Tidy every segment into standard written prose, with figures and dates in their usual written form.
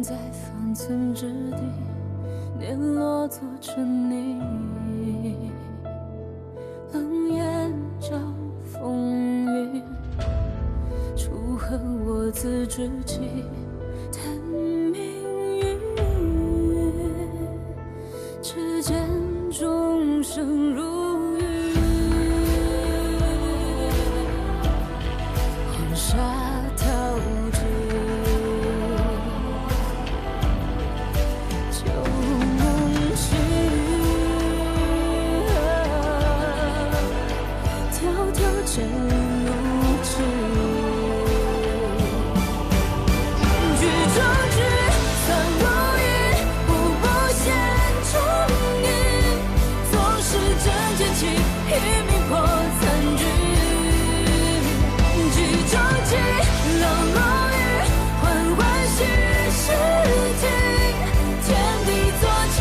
心在方寸之地，碾落做成泥。冷眼照风雨，楚河我自知己。叹命运，只见众生如雨，黄沙淘尽。 渐入纸，举中举，散如云，步步现重影。纵使真剑气，一命破残局。举中举，冷落雨，缓缓虚实境，天地作棋。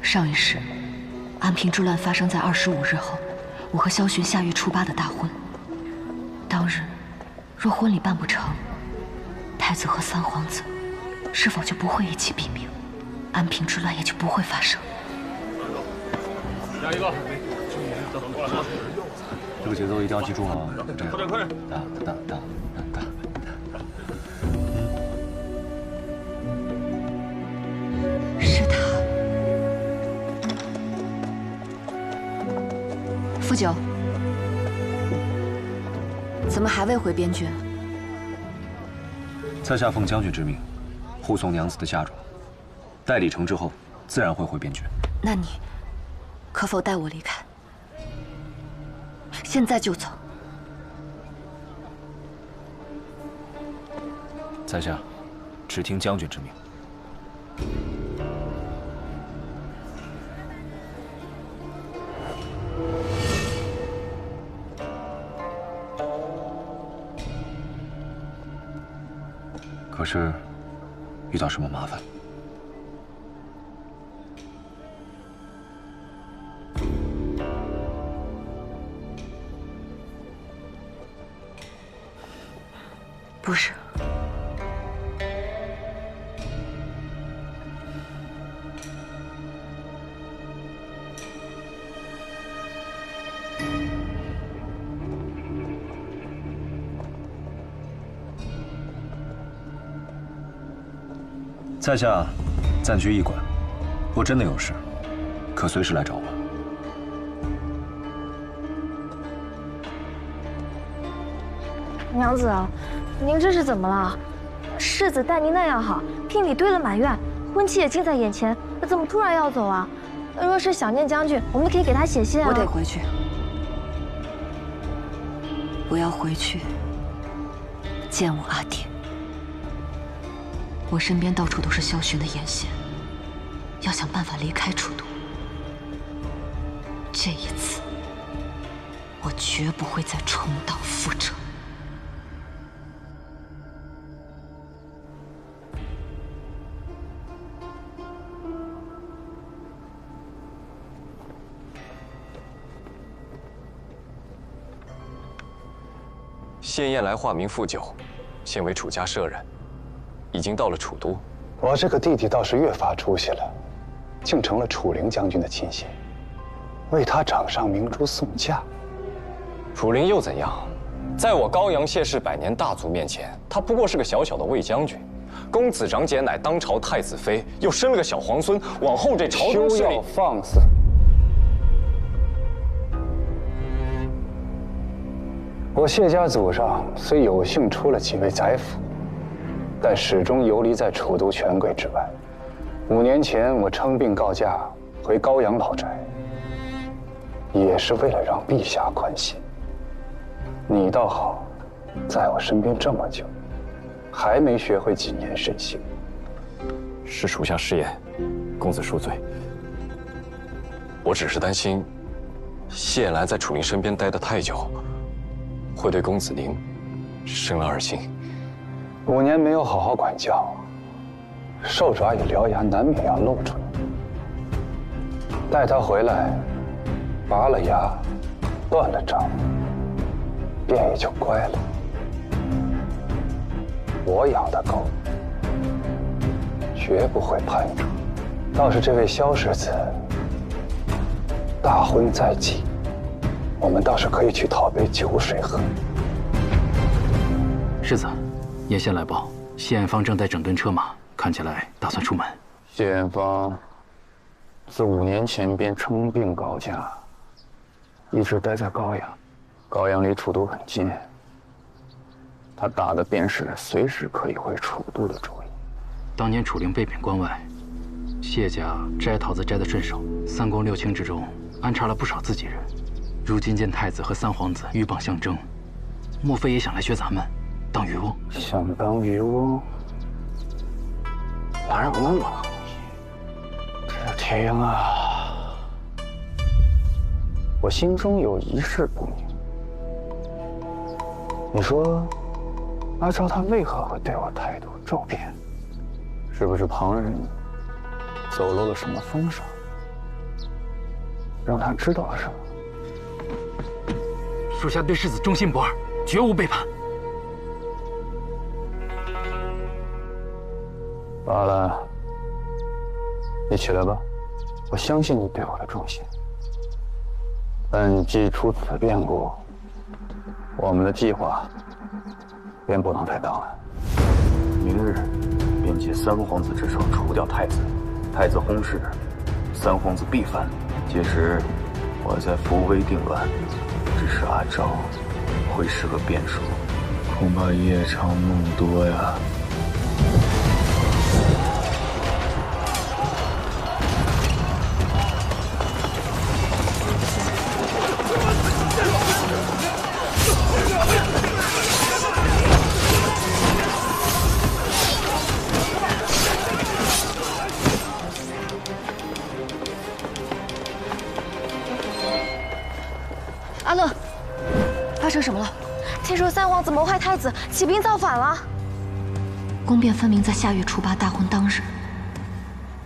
上一世，安平之乱发生在25日后，我和萧寻下狱初8的大婚。当日，若婚礼办不成，太子和三皇子是否就不会一起毙命？安平之乱也就不会发生。下一个，这个节奏一定要记住啊！快点，快点！哒。是他。 傅九，怎么还未回边郡？在下奉将军之命，护送娘子的嫁妆。待礼成之后，自然会回边郡。那你可否带我离开？现在就走。在下只听将军之命。 可是，遇到什么麻烦？不是。在下暂居驿馆，若真的有事，可随时来找我。娘子，您这是怎么了？世子待您那样好，聘礼堆了满院，婚期也近在眼前，怎么突然要走啊？若是想念将军，我们可以给他写信啊。我得回去，我要回去见我阿爹。 我身边到处都是萧寻的眼线，要想办法离开楚都。这一次，我绝不会再重蹈覆辙。谢燕来化名傅九，现为楚家舍人。 已经到了楚都，我这个弟弟倒是越发出息了，竟成了楚灵将军的亲信，为他掌上明珠送嫁。楚灵又怎样？在我高阳谢氏百年大族面前，他不过是个小小的卫将军。公子长姐乃当朝太子妃，又生了个小皇孙，往后这朝中势力……休要放肆！我谢家祖上虽有幸出了几位宰辅。 但始终游离在楚都权贵之外。5年前，我称病告假，回高阳老宅。也是为了让陛下宽心。你倒好，在我身边这么久，还没学会谨言慎行。是属下失言，公子恕罪。我只是担心，谢来在楚灵身边待得太久，会对公子您生了二心。5年没有好好管教，兽爪与獠牙难免要露出来。待他回来，拔了牙，断了掌，便也就乖了。我养的狗绝不会叛逆。倒是这位萧世子，大婚在即，我们倒是可以去讨杯酒水喝。世子，沿线来报，谢艳芳正在整顿车马，看起来打算出门。谢艳芳自5年前便称病告假，一直待在高阳。高阳离楚都很近，他打的便是随时可以回楚都的主意。当年楚灵被贬关外，谢家摘桃子摘得顺手，3公6卿之中安插了不少自己人。如今见太子和3皇子鹬蚌相争，莫非也想来学咱们当渔翁？想当渔翁，哪有那么容易？这天啊，我心中有一事不明。你说，阿昭他为何会对我态度骤变？是不是旁人走漏了什么风声，让他知道了什么？属下对世子忠心不二，绝无背叛。罢了，你起来吧。我相信你对我的忠心。但既出此变故，我们的计划便不能太当了。明日便借3皇子之手除掉太子，太子薨逝，3皇子必反。届时我再扶危定乱。只是阿昭会是个变数，恐怕夜长梦多呀。阿乐，发生什么了？听说3皇子谋害太子，起兵造反了。宫变分明在下月初8大婚当日，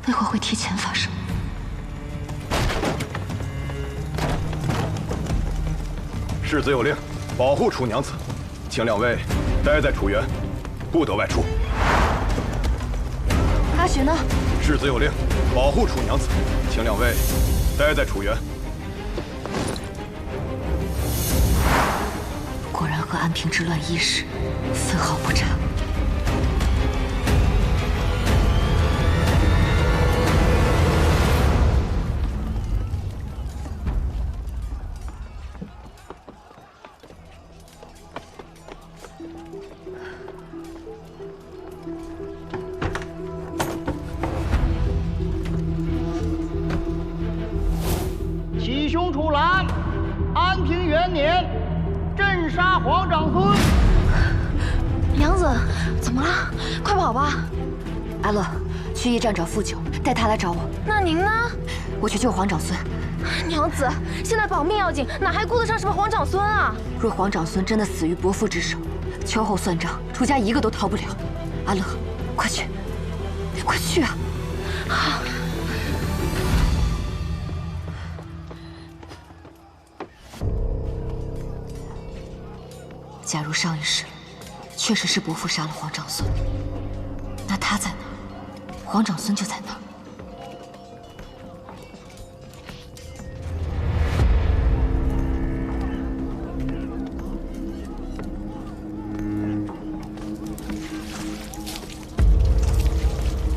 为何会提前发生？世子有令，保护楚娘子，请2位待在楚园，不得外出。阿寻呢？世子有令，保护楚娘子，请2位待在楚园。果然和安平之乱一时分毫不差。启兄楚兰，安平元年，镇杀皇长孙。娘子，怎么了？快跑吧！阿乐，去驿站找傅九，带他来找我。那您呢？我去救皇长孙。娘子，现在保命要紧，哪还顾得上什么皇长孙啊？若皇长孙真的死于伯父之手，秋后算账，楚家一个都逃不了。阿乐，快去，快去啊！好。假如上一世确实是伯父杀了皇长孙，那他在哪，皇长孙就在哪。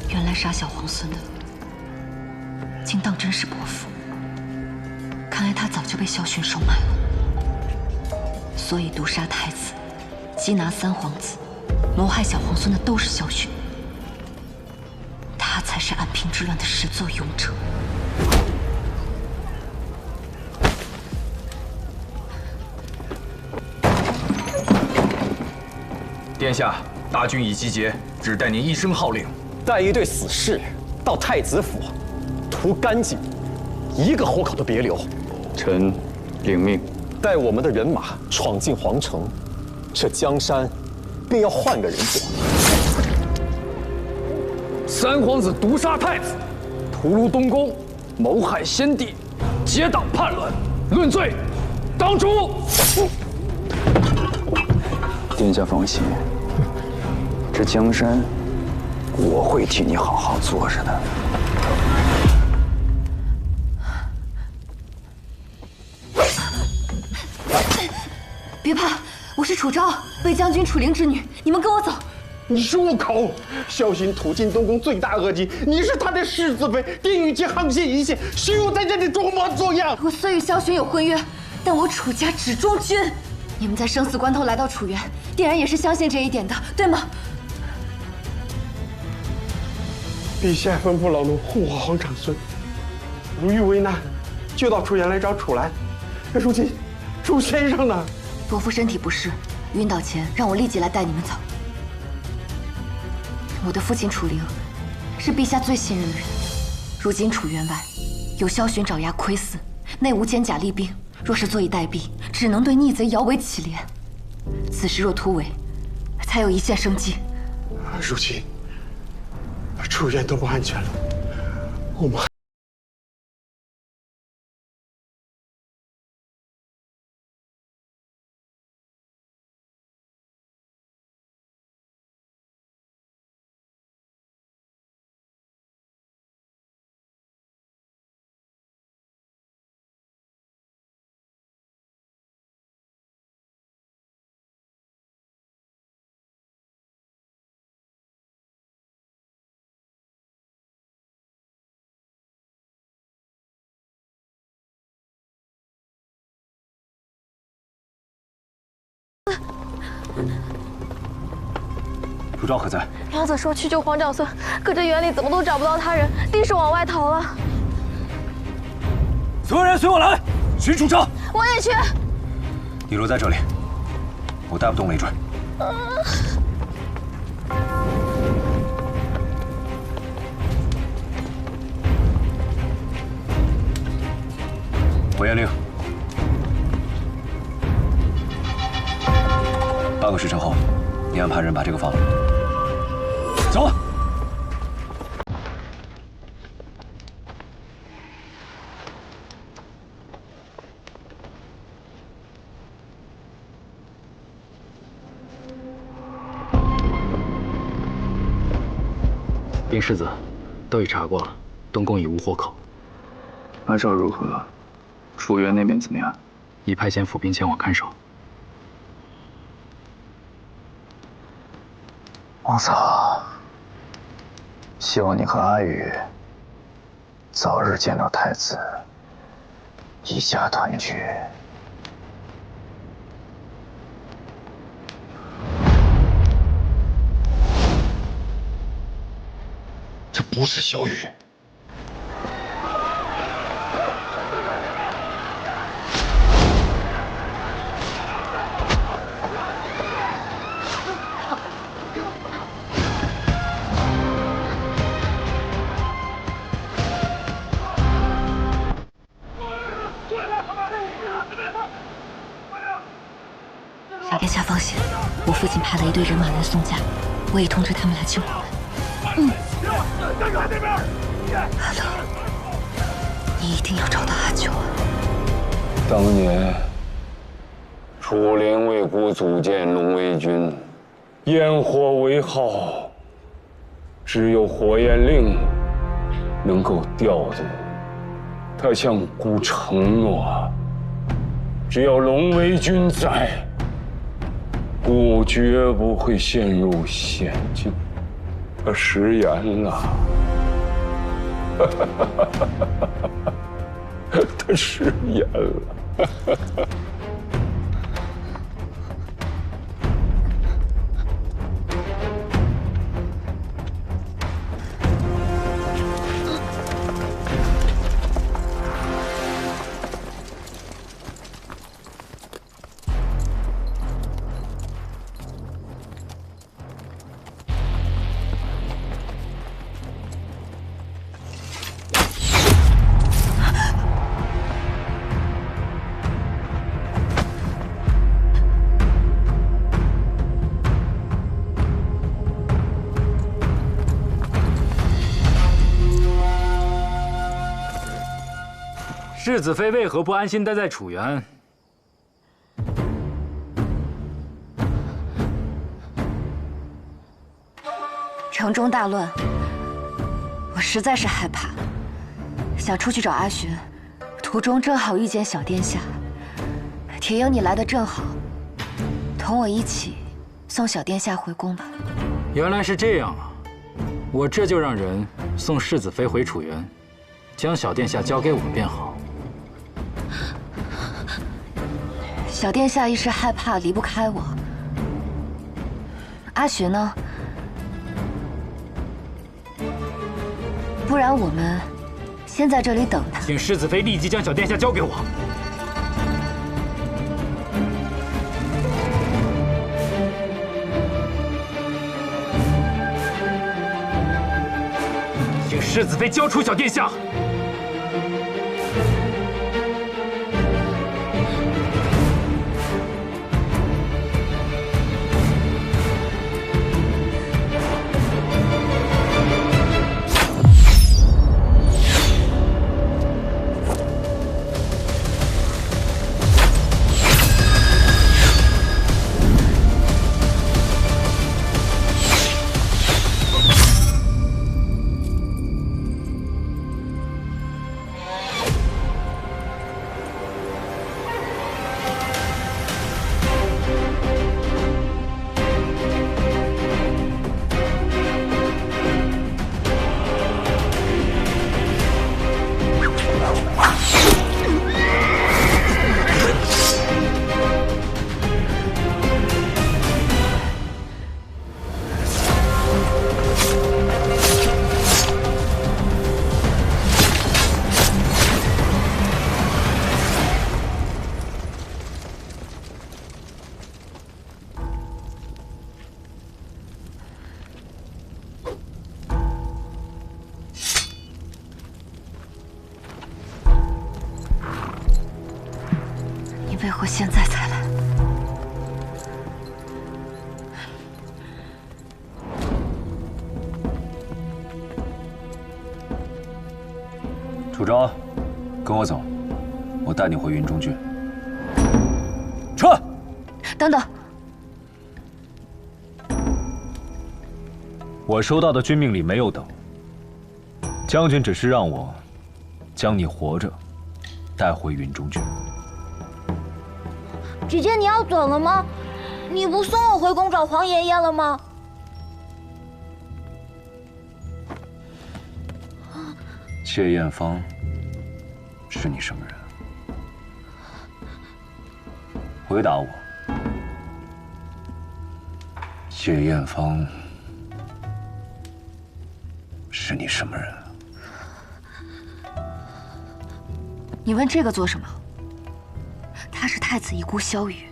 原来杀小皇孙的，竟当真是伯父。看来他早就被萧训收买了。所以毒杀太子，缉拿3皇子，谋害小皇孙的都是萧训。他才是安平之乱的始作俑者。殿下，大军已集结，只待您一声号令，带一队死士到太子府，屠干净，一个活口都别留。臣领命。带我们的人马闯进皇城，这江山便要换个人做。三皇子毒杀太子，屠戮东宫，谋害先帝，结党叛乱，论罪，当诛。殿下放心，这江山我会替你好好做着的。别怕，我是楚昭，魏将军楚灵之女，你们跟我走。你住口！小心土进东宫罪大恶极，你是他的世子妃，定与其沆瀣一气，休有在这里装模作样。我虽与萧玄有婚约，但我楚家只忠君。你们在生死关头来到楚园，定然也是相信这一点的，对吗？陛下吩咐老奴护好皇长孙，如遇危难，就到楚园来找楚兰。如今，楚先生呢？伯父身体不适，晕倒前让我立即来带你们走。我的父亲楚灵是陛下最信任的人，如今楚员外有萧巡爪牙窥伺，内无坚甲利兵，若是坐以待毙，只能对逆贼摇尾乞怜。此时若突围，才有一线生机。如今楚园都不安全了，我们楚昭何在？娘子说去救皇长孙，可这园里怎么都找不到他人，定是往外逃了。所有人随我来，寻楚昭。我也去。你留在这里，我带不动累赘。我严令，半个时辰后，你安排人把这个放了。走。禀世子，都已查过了，东宫已无活口。阿昭如何？楚园那边怎么样？已派遣府兵前往看守。王嫂，希望你和阿宇早日见到太子，一家团聚。这不是小雨。小殿下放心，我父亲派了一队人马来送驾，我已通知他们来救我们。阿乐，你一定要找到阿九啊！当年楚灵为国组建龙威军，焰火为号，只有火焰令能够调动。他向孤承诺，只要龙威军在，孤绝不会陷入险境。他食言了，他食言了。世子妃为何不安心待在楚园？城中大乱，我实在是害怕，想出去找阿寻。途中正好遇见小殿下，铁英你来的正好，同我一起送小殿下回宫吧。原来是这样啊！我这就让人送世子妃回楚园，将小殿下交给我便好。小殿下一时害怕离不开我，阿寻呢？不然我们先在这里等他。请世子妃立即将小殿下交给我。请世子妃交出小殿下。为何现在才来？楚昭，跟我走，我带你回云中郡。撤！等等，我收到的军命里没有等，将军只是让我将你活着带回云中郡。 姐姐，你要走了吗？你不送我回宫找皇爷爷了吗？谢艳芳是你什么人？回答我。谢艳芳是你什么人？你问这个做什么？ 她是太子遗孤萧雨，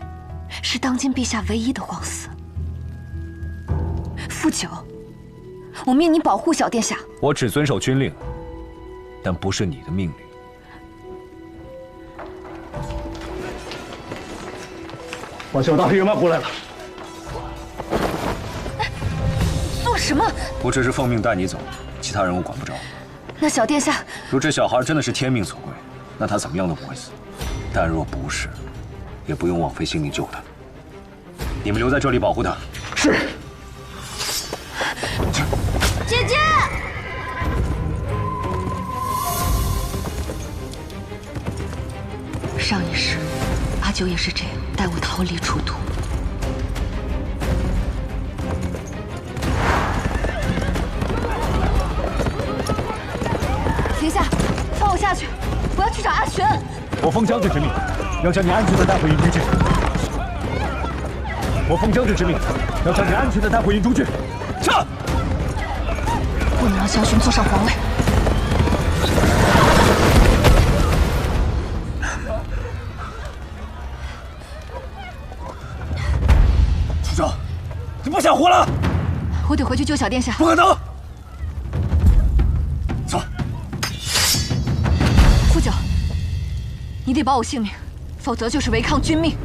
是当今陛下唯一的皇嗣。傅九，我命你保护小殿下。我只遵守军令，但不是你的命令。王小大人马过来了。做什么？我只是奉命带你走，其他人我管不着。那小殿下，若这小孩真的是天命所归，那他怎么样都不会死。 但若不是，也不用枉费性命救他。你们留在这里保护他。是。姐姐，上一世，阿九也是这样带我逃离楚都。停下，放我下去！我要去找阿玄。 我奉将军之命，要将你安全的带回云中郡。我奉将军之命，要将你安全的带回云中郡。撤！不能让萧薰坐上皇位。楚昭，你不想活了？我得回去救小殿下。不可能！走。傅九。 你得保我性命，否则就是违抗军命。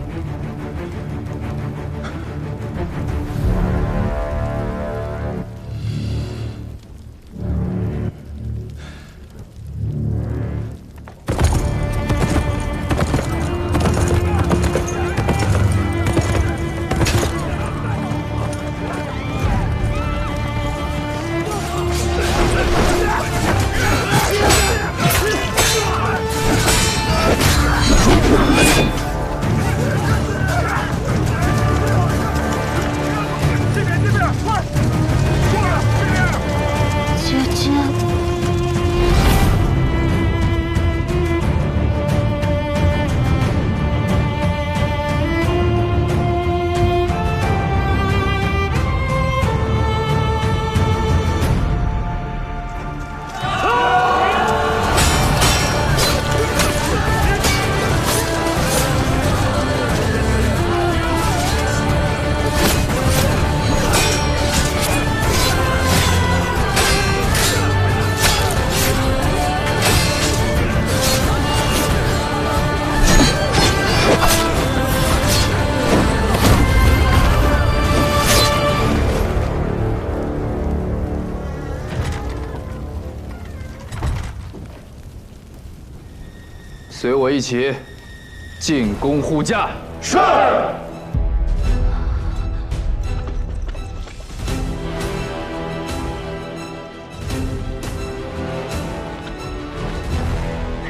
随我一起进攻护驾。是。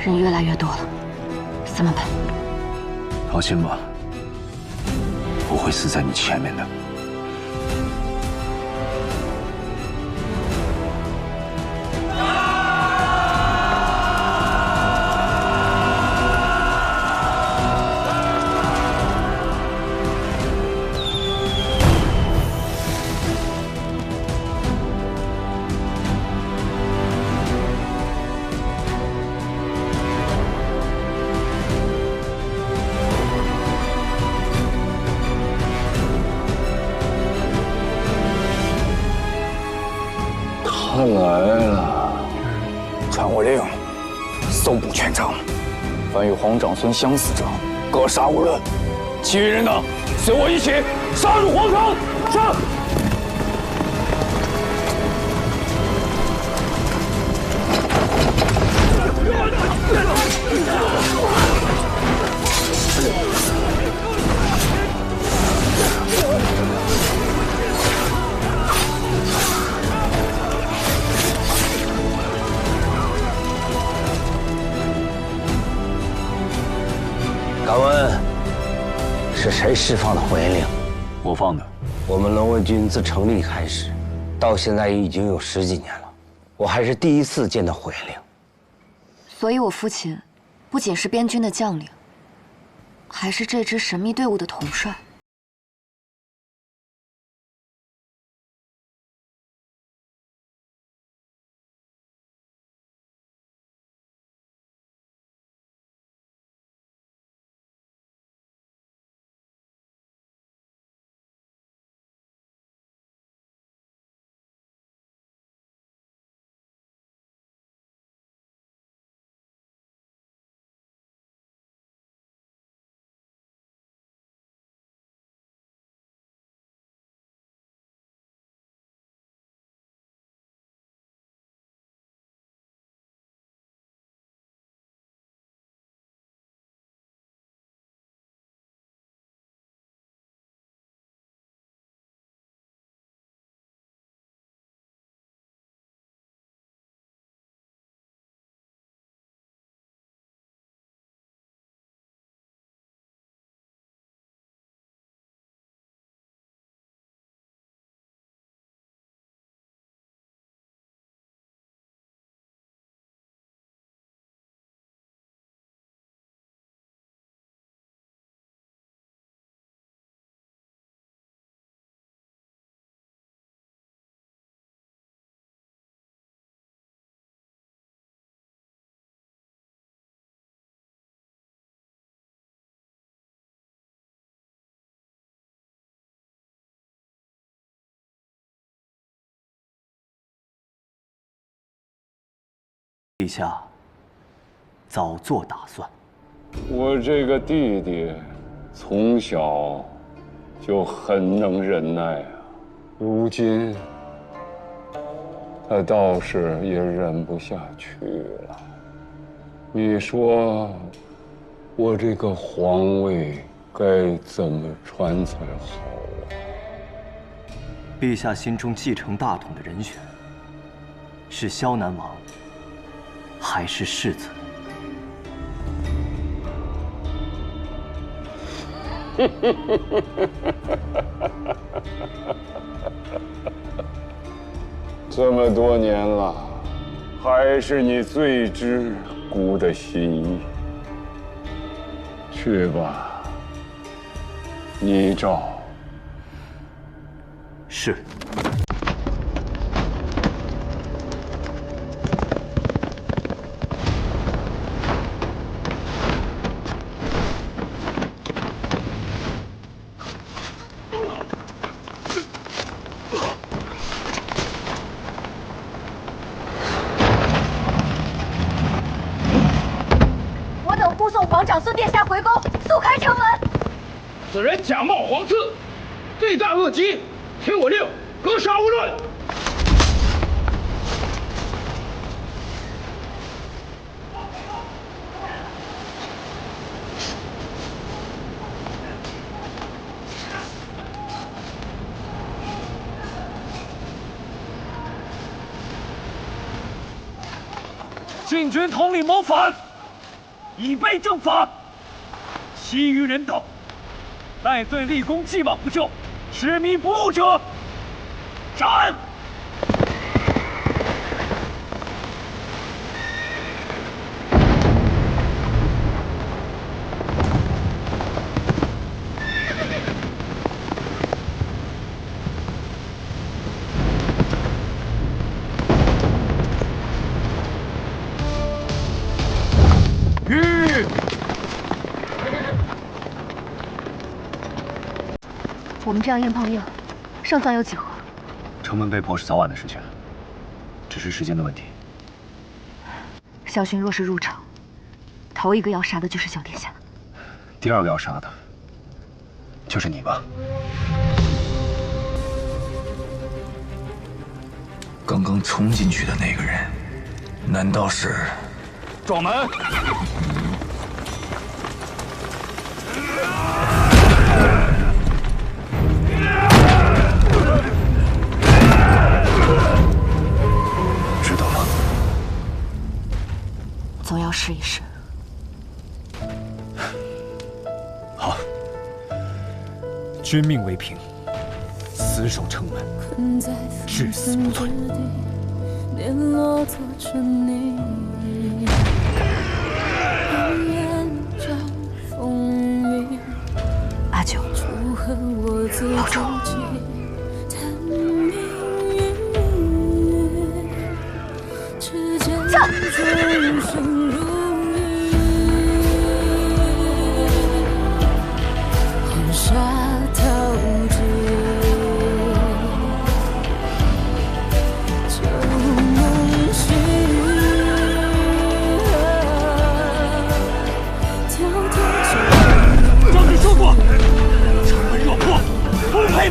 人越来越多了，怎么办？放心吧，我会死在你前面的。他来了，传我令，搜捕全城，凡与皇长孙相似者，格杀勿论。其余人等，随我一起杀入皇城。是。敢问是谁释放的火焰令？我放的。我们龙卫军自成立开始，到现在已经有10几年了，我还是第一次见到火焰令。所以我父亲不仅是边军的将领，还是这支神秘队伍的统帅。陛下早做打算。我这个弟弟从小就很能忍耐啊，如今他倒是也忍不下去了。你说我这个皇位该怎么传才好啊？陛下心中继承大统的人选是萧南王还是世子？这么多年了，还是你最知姑的心意。去吧，依诏。是。皇长孙殿下回宫，速开城门！此人假冒皇赐，罪大恶极，听我令，格杀勿论。晋军统领谋反，以备正法。其余人等，戴罪立功，既往不咎，执迷不悟者，斩！我们这样硬碰硬，胜算有几何？城门被破是早晚的事情，只是时间的问题。萧薰若是入城，头一个要杀的就是小殿下。第二个要杀的，就是你吧。刚刚冲进去的那个人，难道是？撞门！知道了。总要试一试。好。君命为凭，死守城门，至死不退。联络做成你，阿九，保重。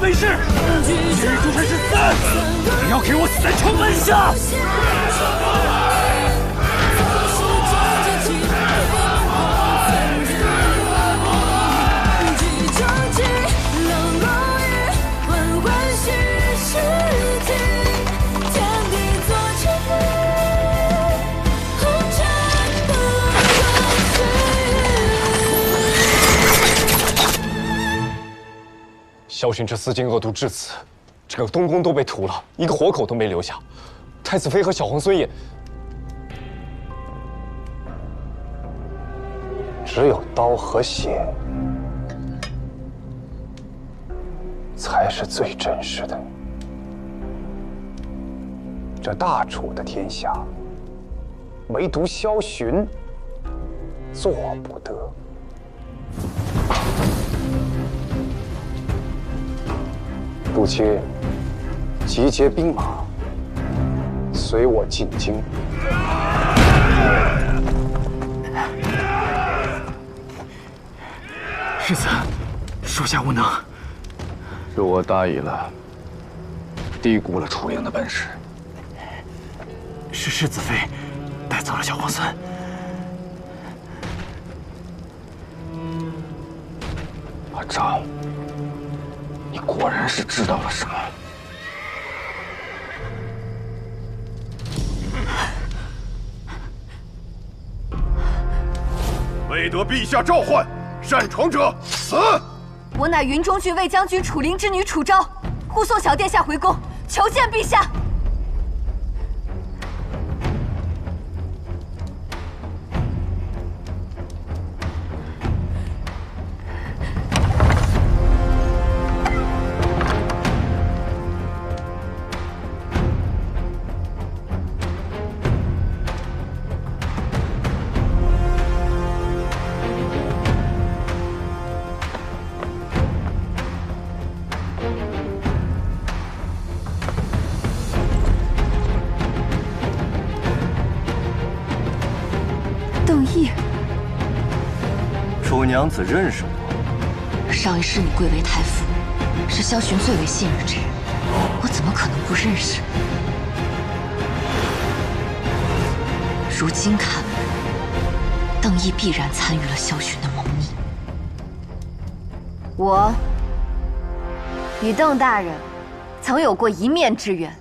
为师，今日就算是死，也要给我死城门下！萧薰这私奸恶毒至此，整个东宫都被屠了，一个活口都没留下。太子妃和小皇孙也……只有刀和血，才是最真实的。这大楚的天下，唯独萧薰做不得。不切，集结兵马，随我进京。世子，属下无能。是我大意了，低估了楚灵的本事。是世子妃带走了小皇孙。阿昭。你果然是知道了什么。未得陛下召唤，擅闯者死！我乃云中郡卫将军楚灵之女楚昭，护送小殿下回宫，求见陛下。邓毅，楚娘子认识我？上一世你贵为太傅，是萧薰最为信任之人，我怎么可能不认识？如今看来，邓毅必然参与了萧薰的谋逆。我与邓大人曾有过一面之缘。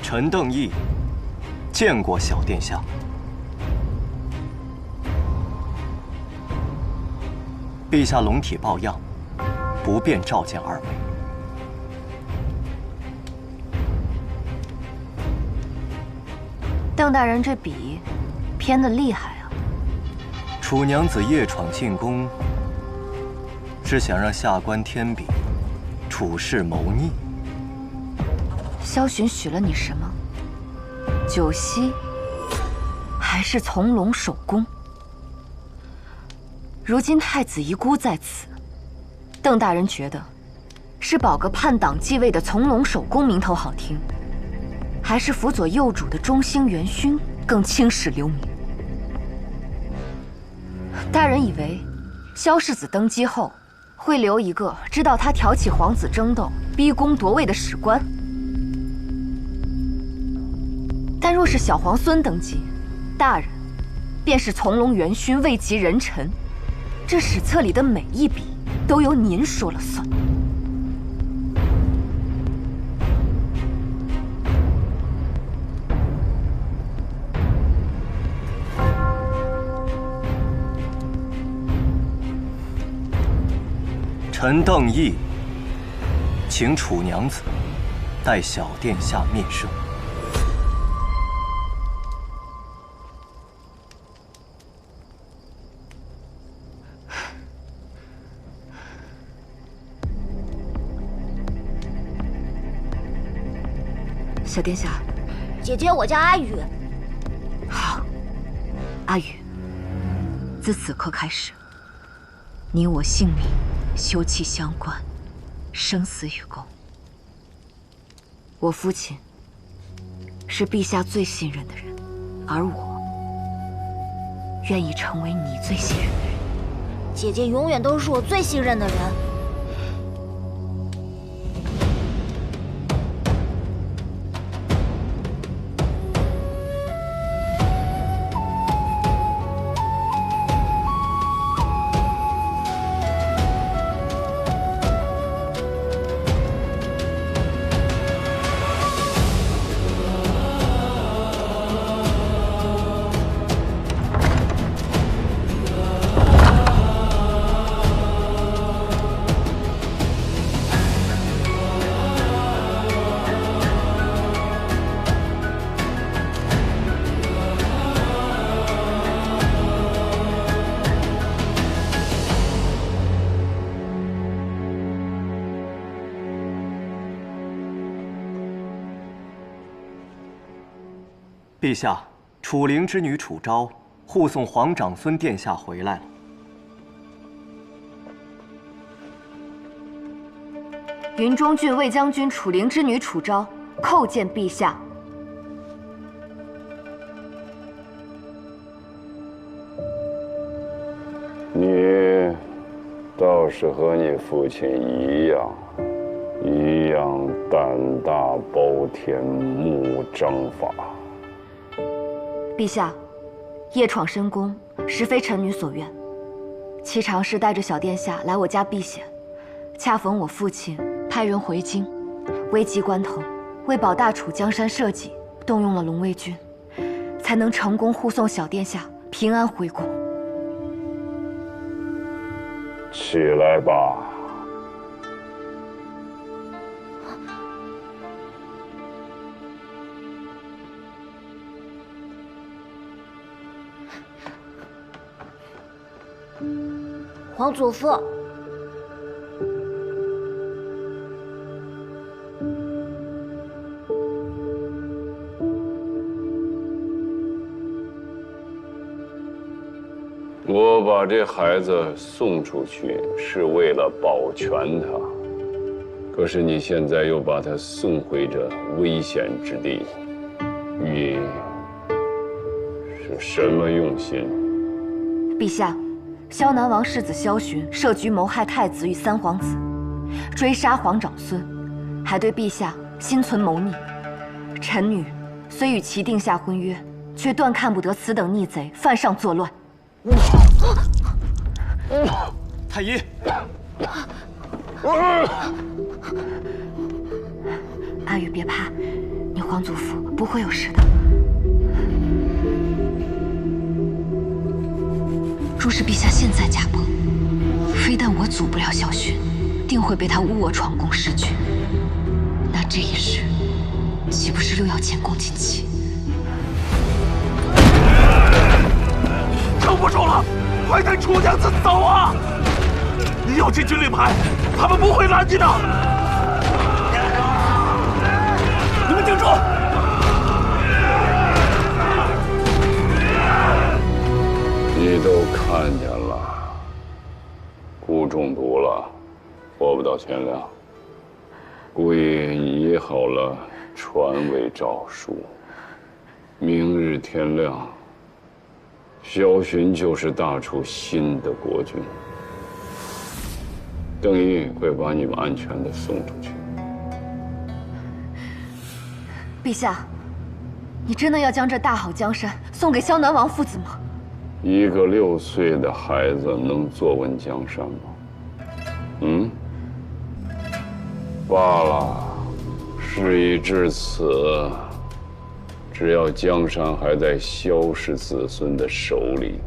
陈邓毅见过小殿下。陛下龙体抱恙，不便召见二位。邓大人这笔偏得厉害啊！楚娘子夜闯进宫，是想让下官添笔处事谋逆。萧巡许了你什么？酒席，还是从龙守宫？如今太子遗孤在此，邓大人觉得是保个叛党继位的从龙守宫名头好听，还是辅佐幼主的中兴元勋更青史留名？大人以为萧世子登基后会留一个知道他挑起皇子争斗、逼宫夺位的史官？但若是小皇孙登基，大人便是从龙元勋位极人臣，这史册里的每一笔都由您说了算。臣邓毅，请楚娘子代小殿下面圣。小殿下，姐姐，我叫阿雨。好，阿雨，自此刻开始，你我性命休戚相关，生死与共。我父亲是陛下最信任的人，而我愿意成为你最信任的人。姐姐永远都是我最信任的人。陛下，楚灵之女楚昭护送皇长孙殿下回来了。云中郡卫将军楚灵之女楚昭叩见陛下。你倒是和你父亲一样胆大包天，目张法。陛下，夜闯深宫实非臣女所愿，其常是带着小殿下来我家避险，恰逢我父亲派人回京，危急关头，为保大楚江山社稷，动用了龙卫军，才能成功护送小殿下平安回宫。起来吧。皇祖父，我把这孩子送出去是为了保全他，可是你现在又把他送回这危险之地，你是什么用心？陛下，萧南王世子萧巡设局谋害太子与三皇子，追杀皇长孙，还对陛下心存谋逆。臣女虽与其定下婚约，决断看不得此等逆贼犯上作乱。太医，阿玉别怕，你皇祖父不会有事的。若是陛下现在驾崩，非但我阻不了萧勋，定会被他诬我闯宫弑君。那这一世，岂不是又要前功尽弃？撑不住了，快带楚娘子走啊！你有禁军令牌，他们不会拦你的。你们顶住！你都看见了，蛊中毒了，活不到天亮。故意拟好了传位诏书，明日天亮，萧勋就是大楚新的国君。邓毅会把你们安全的送出去。陛下，你真的要将这大好江山送给萧南王父子吗？一个6岁的孩子能坐稳江山吗？罢了，事已至此，只要江山还在萧氏子孙的手里，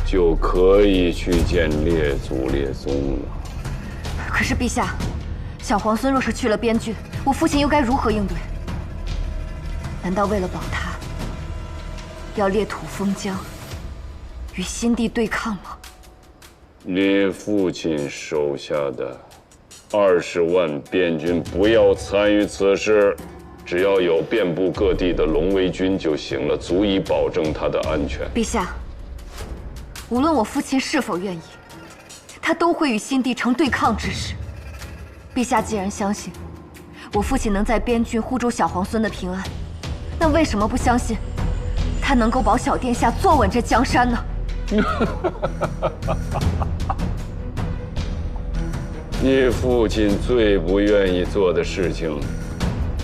就可以去见列祖列宗了。可是陛下，小皇孙若是去了边郡，我父亲又该如何应对？难道为了保他，要裂土封疆，与新帝对抗吗？你父亲手下的20万边军不要参与此事，只要有遍布各地的龙威军就行了，足以保证他的安全。陛下，无论我父亲是否愿意，他都会与新帝成对抗之势。陛下既然相信我父亲能在边郡护住小皇孙的平安，那为什么不相信他能够保小殿下坐稳这江山呢？你父亲最不愿意做的事情，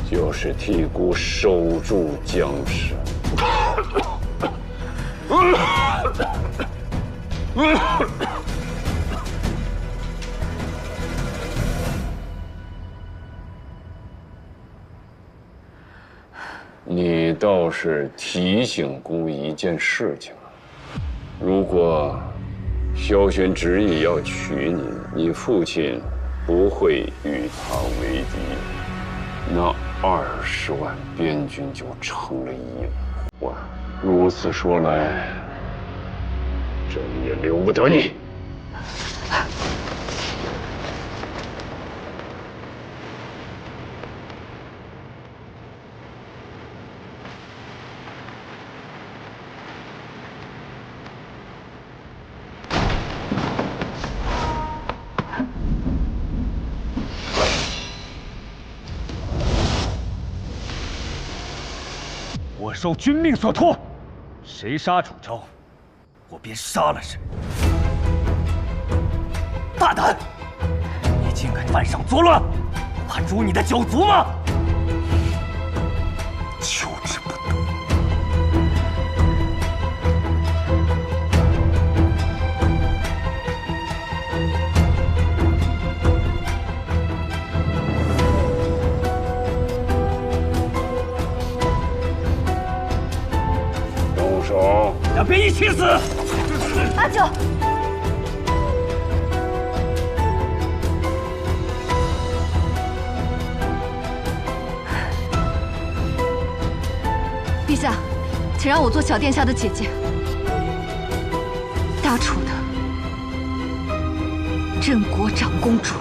就是替孤守住江山。你倒是提醒孤一件事情：如果萧轩执意要娶你，你父亲不会与他为敌，那20万边军就成了1万。如此说来，朕也留不得你。我受君命所托，谁杀楚昭，我便杀了谁。大胆！你竟敢犯上作乱，不怕诛你的九族吗？求之不得。动手！两边一起死！阿九。陛下，请让我做小殿下的姐姐。大楚的镇国长公主。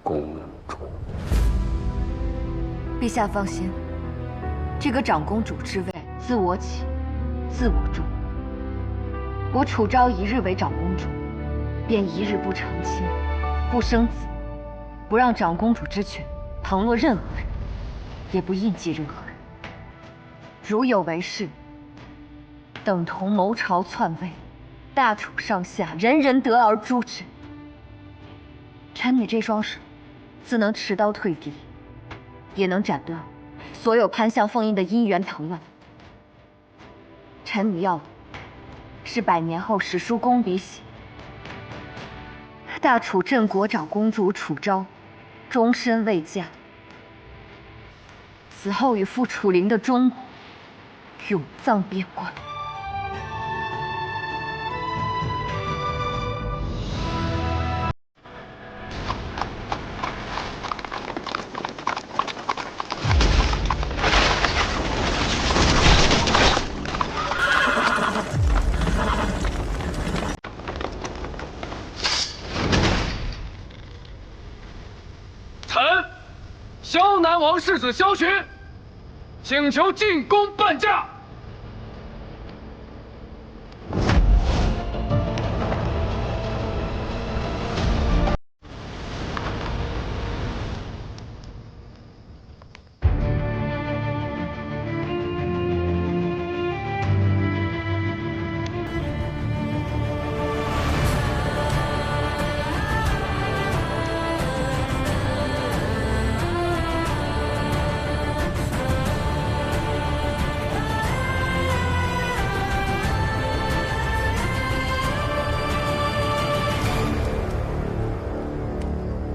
公主。陛下放心，这个长公主之位，自我起，自我重。我楚昭一日为长公主，便一日不成亲，不生子，不让长公主之权旁落任何人，也不印记任何人。如有违事，等同谋朝篡位，大楚上下人人得而诛之。臣女这双手，自能持刀退敌，也能斩断所有攀向凤印的姻缘藤蔓。臣女要的是100年后史书公笔写：大楚镇国长公主楚昭，终身未嫁，死后与父楚灵的中国永葬边关。萧南王世子萧寻，请求进宫伴驾。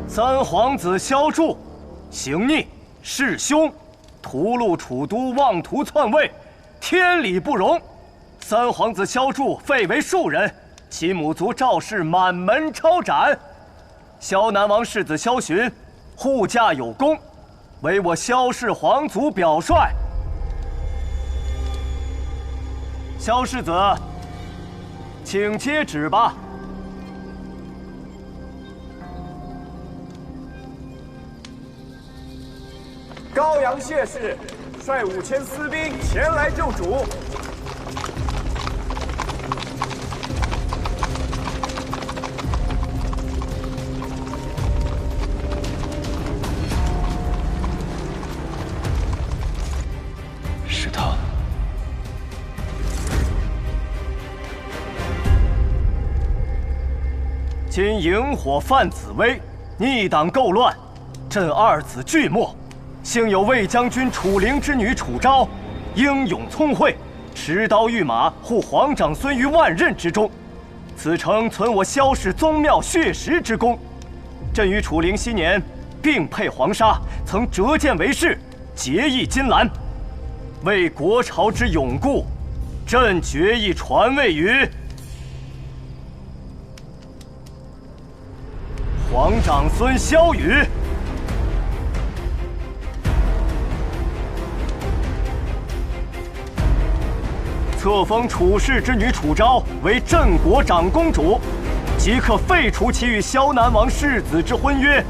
三皇子萧柱，行逆弑兄，屠戮楚都，妄图篡位，天理不容。三皇子萧柱废为庶人，其母族赵氏满门抄斩。萧南王世子萧寻，护驾有功，为我萧氏皇族表率。萧世子，请接旨吧。高阳谢氏率5000私兵前来救主。是他。今萤火犯紫薇，逆党构乱，朕二子俱没。幸有魏将军楚灵之女楚昭，英勇聪慧，持刀御马护皇长孙于万仞之中，此诚存我萧氏宗庙血石之功。朕与楚灵昔年并配黄沙，曾折剑为誓，结义金兰。为国朝之永固，朕决意传位于皇长孙萧雨。册封楚氏之女楚昭为镇国长公主，即刻废除其与萧南王世子之婚约。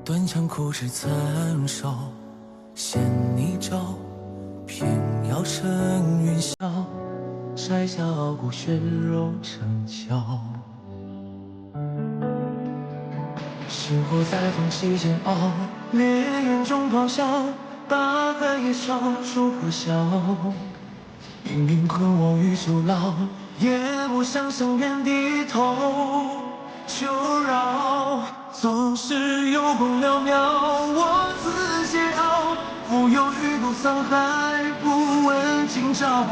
断肠苦枝残烧，衔泥沼，偏要乘云霄，摘下傲骨血肉成鞘。星火在缝隙间熬，烈焰中咆哮，八海也烧出破晓。命运困我于囚牢，也不想向原地头求饶。总是有功渺渺，我自桀骜，浮游鱼肚沧海，不问今朝，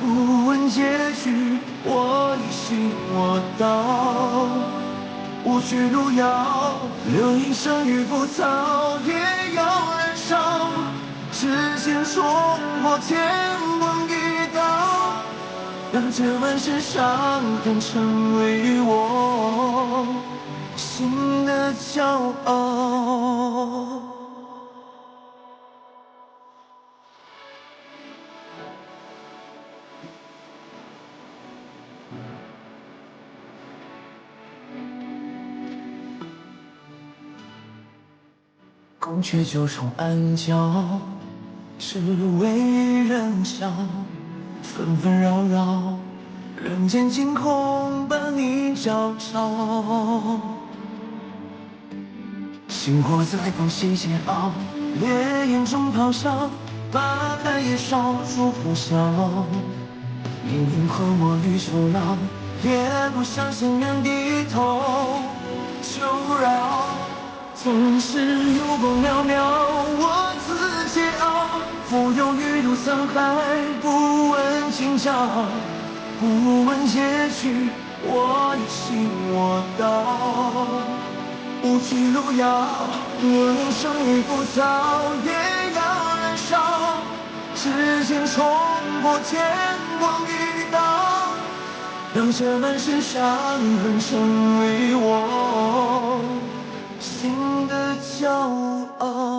不问结局，我一心我道。无惧路遥，流萤生于浮草，也要燃烧。只见冲破天光一刀，让这满身伤痕成为我心的骄傲。宫阙九重暗角，只为人笑。纷纷扰扰，人间惊空伴你交照。星火在缝隙间熬，烈焰中咆哮，八海也烧出破晓。命运困我于囚牢，也不想向原地头求饶。总是有功渺渺，我自桀骜，浮游鱼肚沧海，不问今朝，不问结局，我一心我道。无惧路遥，我能生于浮草，也要燃烧。只见冲破天光一刀，让这满身伤痕成为我心的骄傲。